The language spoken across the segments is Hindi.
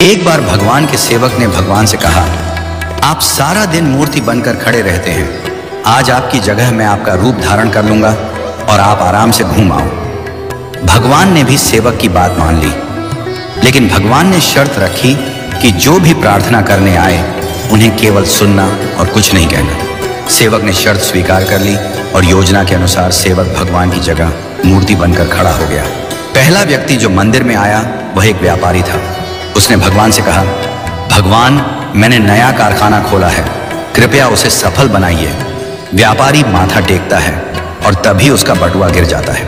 एक बार भगवान के सेवक ने भगवान से कहा, आप सारा दिन मूर्ति बनकर खड़े रहते हैं, आज आपकी जगह मैं आपका रूप धारण कर लूंगा और आप आराम से घूम आओ। भगवान ने भी सेवक की बात मान ली, लेकिन भगवान ने शर्त रखी कि जो भी प्रार्थना करने आए उन्हें केवल सुनना और कुछ नहीं कहना। सेवक ने शर्त स्वीकार कर ली और योजना के अनुसार सेवक भगवान की जगह मूर्ति बनकर खड़ा हो गया। पहला व्यक्ति जो मंदिर में आया वह एक व्यापारी था। उसने भगवान से कहा, भगवान, मैंने नया कारखाना खोला है, कृपया उसे सफल बनाइए। व्यापारी माथा टेकता है और तभी उसका बटुआ गिर जाता है।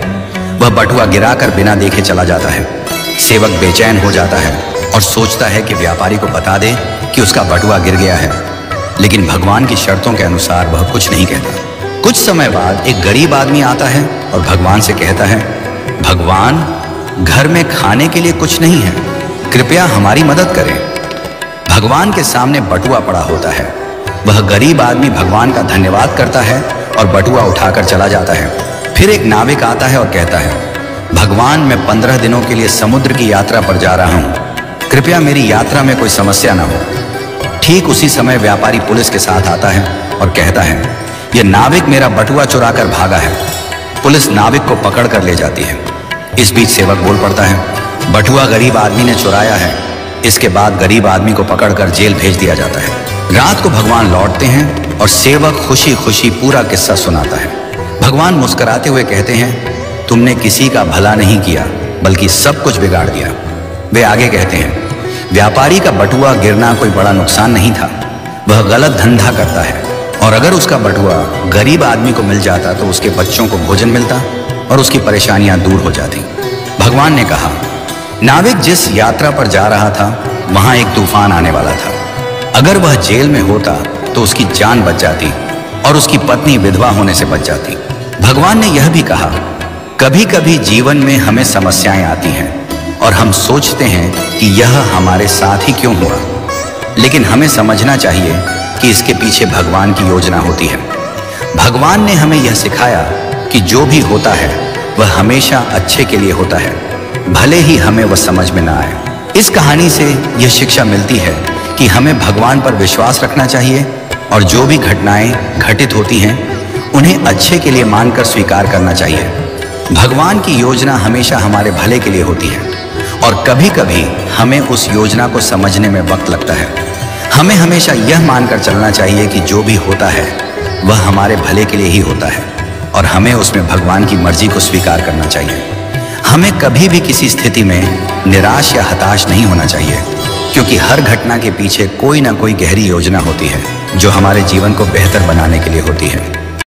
वह बटुआ गिराकर बिना देखे चला जाता है। सेवक बेचैन हो जाता है और सोचता है कि व्यापारी को बता दे कि उसका बटुआ गिर गया है, लेकिन भगवान की शर्तों के अनुसार वह कुछ नहीं कहता। कुछ समय बाद एक गरीब आदमी आता है और भगवान से कहता है, भगवान, घर में खाने के लिए कुछ नहीं है, कृपया हमारी मदद करें। भगवान के सामने बटुआ पड़ा होता है। वह गरीब आदमी भगवान का धन्यवाद करता है और बटुआ उठाकर चला जाता है। फिर एक नाविक आता है और कहता है, भगवान, मैं 15 दिनों के लिए समुद्र की यात्रा पर जा रहा हूँ, कृपया मेरी यात्रा में कोई समस्या ना हो। ठीक उसी समय व्यापारी पुलिस के साथ आता है और कहता है, यह नाविक मेरा बटुआ चुराकर भागा है। पुलिस नाविक को पकड़ कर ले जाती है। इस बीच सेवक बोल पड़ता है, बटुआ गरीब आदमी ने चुराया है। इसके बाद गरीब आदमी को पकड़कर जेल भेज दिया जाता है। रात को भगवान लौटते हैं और सेवक खुशी खुशी पूरा किस्सा सुनाता है। भगवान मुस्कुराते हुए कहते हैं, तुमने किसी का भला नहीं किया बल्कि सब कुछ बिगाड़ दिया। वे आगे कहते हैं, व्यापारी का बटुआ गिरना कोई बड़ा नुकसान नहीं था, वह गलत धंधा करता है, और अगर उसका बटुआ गरीब आदमी को मिल जाता तो उसके बच्चों को भोजन मिलता और उसकी परेशानियां दूर हो जाती। भगवान ने कहा, नाविक जिस यात्रा पर जा रहा था वहां एक तूफान आने वाला था। अगर वह जेल में होता तो उसकी जान बच जाती और उसकी पत्नी विधवा होने से बच जाती। भगवान ने यह भी कहा, कभी कभी जीवन में हमें समस्याएं आती हैं और हम सोचते हैं कि यह हमारे साथ ही क्यों हुआ, लेकिन हमें समझना चाहिए कि इसके पीछे भगवान की योजना होती है। भगवान ने हमें यह सिखाया कि जो भी होता है वह हमेशा अच्छे के लिए होता है, भले ही हमें वह समझ में ना आए। इस कहानी से यह शिक्षा मिलती है कि हमें भगवान पर विश्वास रखना चाहिए और जो भी घटनाएं घटित होती हैं उन्हें अच्छे के लिए मानकर स्वीकार करना चाहिए। भगवान की योजना हमेशा हमारे भले के लिए होती है और कभी कभी हमें उस योजना को समझने में वक्त लगता है। हमें हमेशा यह मानकर चलना चाहिए कि जो भी होता है वह हमारे भले के लिए ही होता है और हमें उसमें भगवान की मर्जी को स्वीकार करना चाहिए। हमें कभी भी किसी स्थिति में निराश या हताश नहीं होना चाहिए, क्योंकि हर घटना के पीछे कोई ना कोई गहरी योजना होती है जो हमारे जीवन को बेहतर बनाने के लिए होती है।